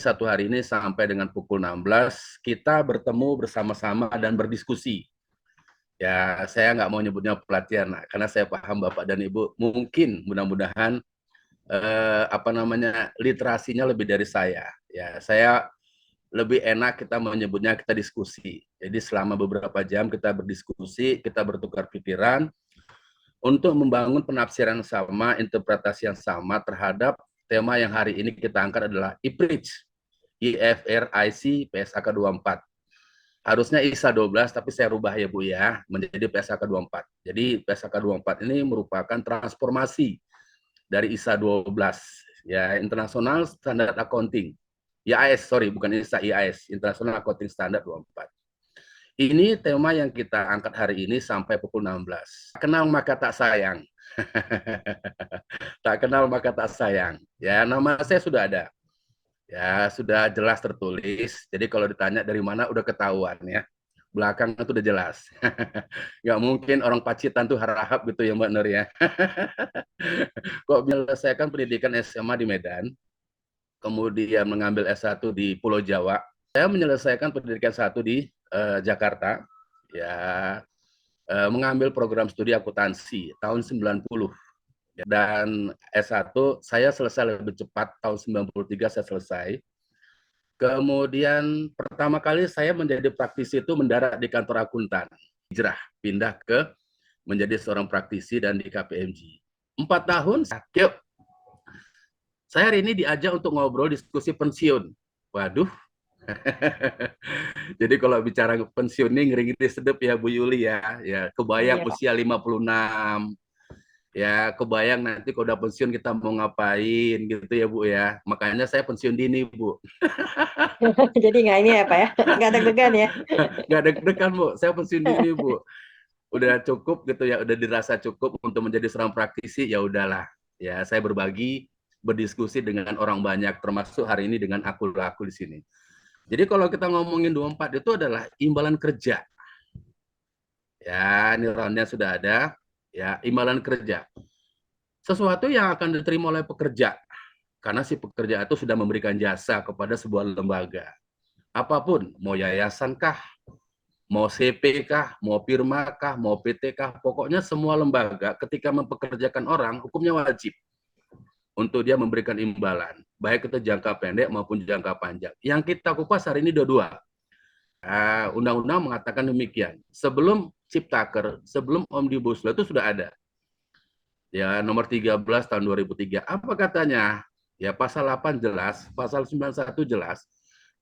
satu hari ini sampai dengan pukul 16 kita bertemu bersama-sama dan berdiskusi. Ya, saya nggak mau nyebutnya pelatihan, karena saya paham Bapak dan Ibu mungkin mudah-mudahan literasinya lebih dari saya. Ya, saya lebih enak kita menyebutnya kita diskusi. Jadi selama beberapa jam kita berdiskusi, kita bertukar pikiran untuk membangun penafsiran yang sama, interpretasi yang sama terhadap tema yang hari ini kita angkat adalah IPRIC, IFRIC PSAK 24. Harusnya ISA 12, tapi saya rubah ya Bu ya, menjadi PSAK 24. Jadi PSAK 24 ini merupakan transformasi dari ISA 12, ya, International Standard Accounting. IAS, sorry, bukan ISA, IAS, International Accounting Standard 24. Ini tema yang kita angkat hari ini sampai pukul 16. Tak kenal maka tak sayang. Tak kenal maka tak sayang. Ya, nama saya sudah ada. Ya, sudah jelas tertulis. Jadi kalau ditanya dari mana udah ketahuan ya. Belakang itu udah jelas. Nggak mungkin orang Pacitan tuh harahap gitu ya Mbak Nur ya. Kok menyelesaikan pendidikan SMA di Medan, kemudian mengambil S1 di Pulau Jawa. Saya menyelesaikan pendidikan S1 di Jakarta, ya, mengambil program studi akuntansi tahun 90. Dan S1 saya selesai lebih cepat, tahun 93 saya selesai. Kemudian pertama kali saya menjadi praktisi itu mendarat di kantor akuntan. Hijrah, pindah ke menjadi seorang praktisi dan di KPMG. 4 tahun, yuk. Saya hari ini diajak untuk ngobrol diskusi pensiun. Waduh. Jadi kalau bicara pensiun ini ngeri-ngeri sedep ya Bu Yuli ya. Ya, kebayang Iya, Pak. usia 56. Ya, kebayang nanti kalau udah pensiun kita mau ngapain gitu ya Bu ya. Makanya saya pensiun dini Bu. Jadi nggak ini ya, Pak ya? Nggak deg-degan ya? Nggak deg-degan Bu, saya pensiun dini Bu. Udah cukup gitu ya, udah dirasa cukup untuk menjadi seorang praktisi, ya udahlah. Ya, saya berbagi, berdiskusi dengan orang banyak, termasuk hari ini dengan aku di sini. Jadi kalau kita ngomongin 24 itu adalah imbalan kerja. Ya, ini roundnya sudah ada. Ya, imbalan kerja. Sesuatu yang akan diterima oleh pekerja. Karena si pekerja itu sudah memberikan jasa kepada sebuah lembaga. Apapun, mau yayasan kah, mau CP kah, mau firma kah, mau PT kah, pokoknya semua lembaga ketika mempekerjakan orang, hukumnya wajib untuk dia memberikan imbalan. Baik itu jangka pendek maupun jangka panjang. Yang kita kupas hari ini dua-dua. Undang-undang mengatakan demikian. Sebelum Ciptaker, sebelum Omnibus Law itu sudah ada. Ya, nomor 13 tahun 2003. Apa katanya? Ya, pasal 8 jelas, pasal 91 jelas,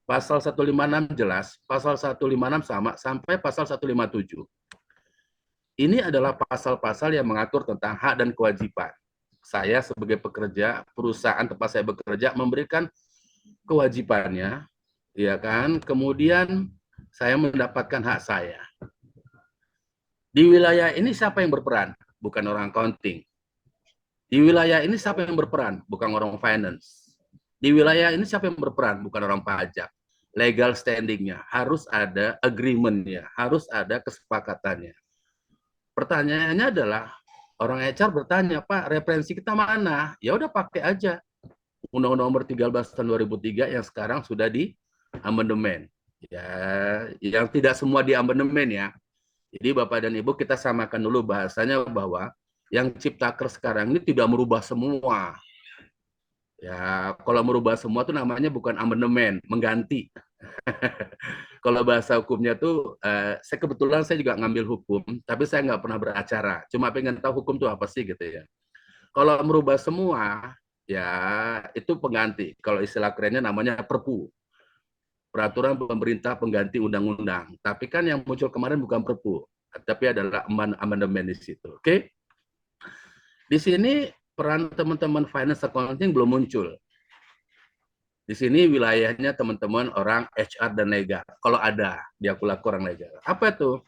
pasal 156 jelas, pasal 156 sama, sampai pasal 157. Ini adalah pasal-pasal yang mengatur tentang hak dan kewajiban. Saya sebagai pekerja, perusahaan tempat saya bekerja memberikan kewajibannya, ya kan? Kemudian saya mendapatkan hak saya. Di wilayah ini siapa yang berperan? Bukan orang accounting. Di wilayah ini siapa yang berperan? Bukan orang finance. Di wilayah ini siapa yang berperan? Bukan orang pajak. Legal standingnya harus ada agreementnya, harus ada kesepakatannya. Pertanyaannya adalah orang HR bertanya, Pak, referensi kita mana? Ya udah pakai aja Undang-Undang Nomor 13 Tahun 2003 yang sekarang sudah di amandemen. Ya, yang tidak semua di amandemen ya. Jadi Bapak dan Ibu kita samakan dulu bahasanya bahwa yang Ciptaker sekarang ini tidak merubah semua. Ya, kalau merubah semua itu namanya bukan amandemen, mengganti. Kalau bahasa hukumnya tuh, saya kebetulan saya juga ngambil hukum, tapi saya nggak pernah beracara. Cuma pengen tahu hukum itu apa sih gitu ya. Kalau merubah semua, ya itu pengganti. Kalau istilah kerennya namanya Perpu, Peraturan Pemerintah Pengganti Undang-Undang. Tapi kan yang muncul kemarin bukan Perpu, tapi adalah amandemen di situ. Oke? Di sini peran teman-teman finance accounting belum muncul. Di sini wilayahnya teman-teman orang HR dan legal. Kalau ada, dia laku orang legal. Apa itu?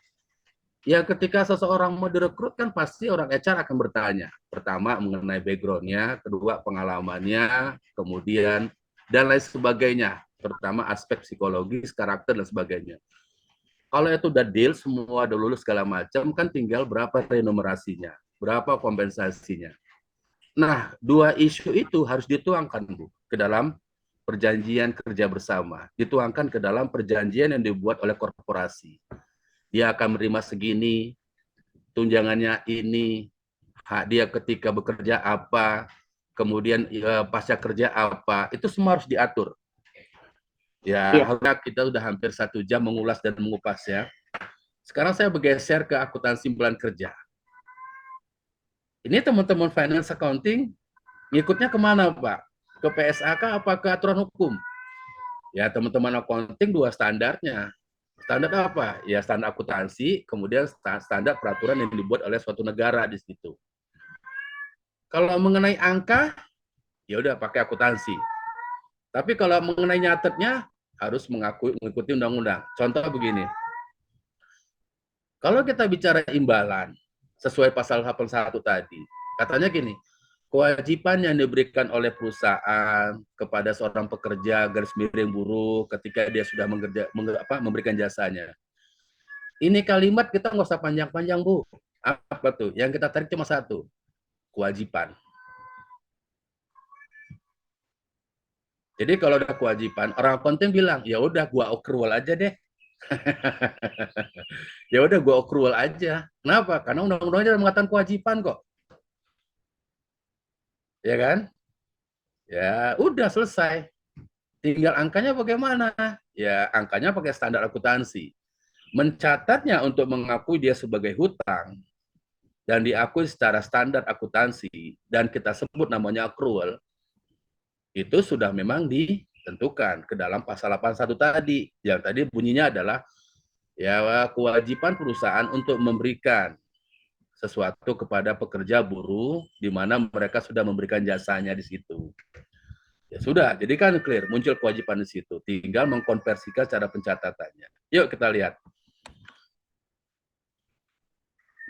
Ya ketika seseorang mau direkrut kan pasti orang HR akan bertanya. Pertama mengenai background-nya, kedua pengalamannya, kemudian dan lain sebagainya. Terutama aspek psikologis, karakter dan sebagainya. Kalau itu udah deal, semua udah lulus segala macam, kan tinggal berapa remunerasinya, berapa kompensasinya. Nah, dua isu itu harus dituangkan Bu ke dalam perjanjian kerja bersama, dituangkan ke dalam perjanjian yang dibuat oleh korporasi. Dia akan menerima segini, tunjangannya ini, hak dia ketika bekerja apa, kemudian pasca kerja apa, itu semua harus diatur. Ya, Iya. kita udah hampir 1 jam mengulas dan mengupas ya. Sekarang saya bergeser ke akuntansi bulan kerja. Ini teman-teman finance accounting ngikutnya kemana, Pak? Ke PSAK apa ke aturan hukum? Ya, teman-teman accounting dua standarnya. Standar apa? Ya, standar akuntansi, kemudian standar peraturan yang dibuat oleh suatu negara di situ. Kalau mengenai angka, ya udah pakai akuntansi. Tapi kalau mengenai nyatetnya, harus mengikuti undang-undang. Contoh begini, kalau kita bicara imbalan, sesuai pasal 81 tadi, katanya gini, kewajiban yang diberikan oleh perusahaan kepada seorang pekerja garis miring buruh ketika dia sudah memberikan jasanya. Ini kalimat kita nggak usah panjang-panjang, Bu. Apa tuh? Yang kita tarik cuma satu, kewajiban. Jadi kalau ada kewajiban, orang penting bilang, ya udah gua accrual aja deh. Ya udah gua accrual aja. Kenapa? Karena undang-undangnya mengatakan kewajiban kok. Ya kan? Ya udah selesai. Tinggal angkanya bagaimana? Ya angkanya pakai standar akuntansi. Mencatatnya untuk mengakui dia sebagai hutang dan diakui secara standar akuntansi dan kita sebut namanya accrual, itu sudah memang ditentukan ke dalam pasal 81 tadi. Yang tadi bunyinya adalah ya kewajiban perusahaan untuk memberikan sesuatu kepada pekerja buruh di mana mereka sudah memberikan jasanya di situ. Ya sudah, jadi kan clear, muncul kewajiban di situ. Tinggal mengkonversikan cara pencatatannya. Yuk kita lihat.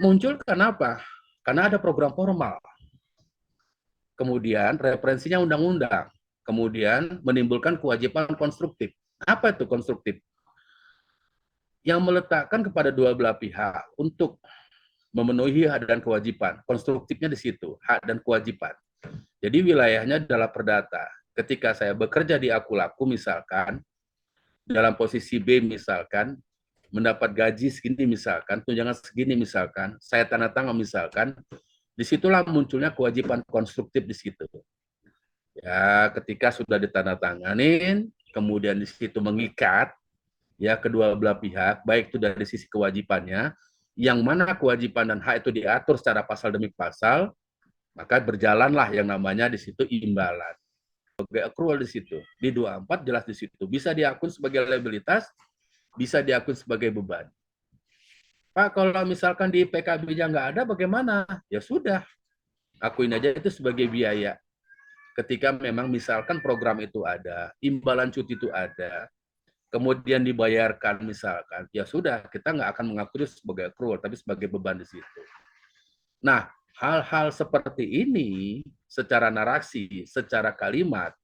Muncul kenapa? Karena ada program formal. Kemudian referensinya undang-undang. Kemudian menimbulkan kewajiban konstruktif. Apa itu konstruktif? Yang meletakkan kepada dua belah pihak untuk memenuhi hak dan kewajiban. Konstruktifnya di situ, hak dan kewajiban. Jadi wilayahnya adalah perdata. Ketika saya bekerja di Akulaku misalkan, dalam posisi B misalkan, mendapat gaji segini misalkan, tunjangan segini misalkan, saya tanda tangan misalkan, disitulah munculnya kewajiban konstruktif di situ. Ya, ketika sudah ditandatanganin, kemudian di situ mengikat, ya kedua belah pihak, baik itu dari sisi kewajibannya, yang mana kewajiban dan hak itu diatur secara pasal demi pasal, maka berjalanlah yang namanya di situ imbalan. Sebagai accrual di situ. Di 24 jelas di situ. Bisa diakui sebagai liabilitas, bisa diakui sebagai beban. Pak, kalau misalkan di PKB-nya nggak ada, bagaimana? Ya sudah, akuin aja itu sebagai biaya. Ketika memang misalkan program itu ada, imbalan cuti itu ada, kemudian dibayarkan misalkan, ya sudah, kita nggak akan mengakui sebagai accrual, tapi sebagai beban di situ. Nah, hal-hal seperti ini secara narasi, secara kalimat,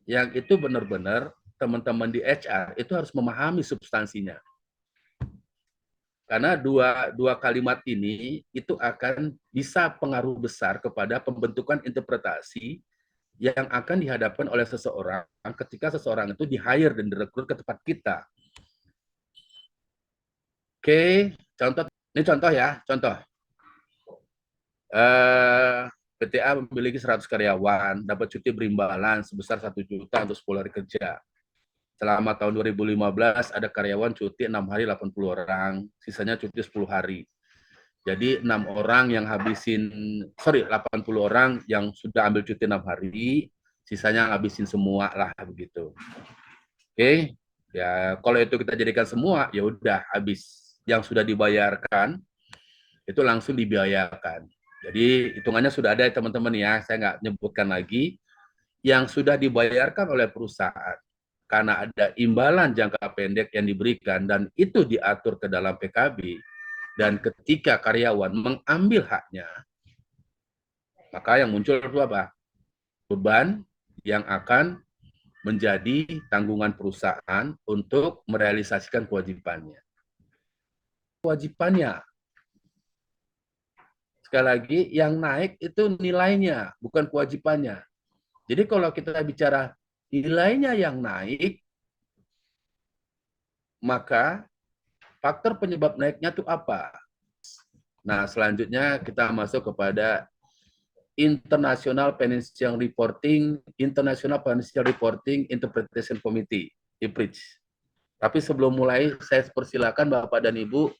yang itu benar-benar teman-teman di HR itu harus memahami substansinya. Karena dua kalimat ini itu akan bisa pengaruh besar kepada pembentukan interpretasi yang akan dihadapkan oleh seseorang ketika seseorang itu di-hire dan direkrut ke tempat kita. Oke, ini contoh ya, contoh. PTA memiliki 100 karyawan, dapat cuti berimbalan sebesar 1 juta untuk 10 hari kerja. Selama tahun 2015 ada karyawan cuti 6 hari 80 orang, sisanya cuti 10 hari. Jadi 6 orang yang 80 orang yang sudah ambil cuti 6 hari, sisanya ngabisin semua lah begitu. Oke, ya kalau itu kita jadikan semua, ya udah habis. Yang sudah dibayarkan itu langsung dibiayakan. Jadi hitungannya sudah ada ya teman-teman ya, saya nggak nyebutkan lagi. Yang sudah dibayarkan oleh perusahaan karena ada imbalan jangka pendek yang diberikan dan itu diatur ke dalam PKB, dan ketika karyawan mengambil haknya, maka yang muncul itu apa? Beban yang akan menjadi tanggungan perusahaan untuk merealisasikan kewajibannya. Kewajibannya, sekali lagi, yang naik itu nilainya, bukan kewajibannya. Jadi kalau kita bicara nilainya yang naik, maka faktor penyebab naiknya itu apa? Nah, selanjutnya kita masuk kepada International Financial Reporting Interpretation Committee, IFRIC. Tapi sebelum mulai, saya persilakan Bapak dan Ibu,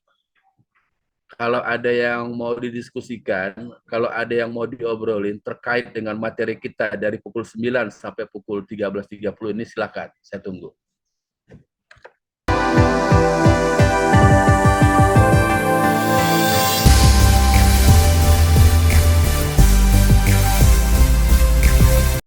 kalau ada yang mau didiskusikan, kalau ada yang mau diobrolin terkait dengan materi kita dari pukul 9 sampai pukul 13.30 ini, silakan, saya tunggu.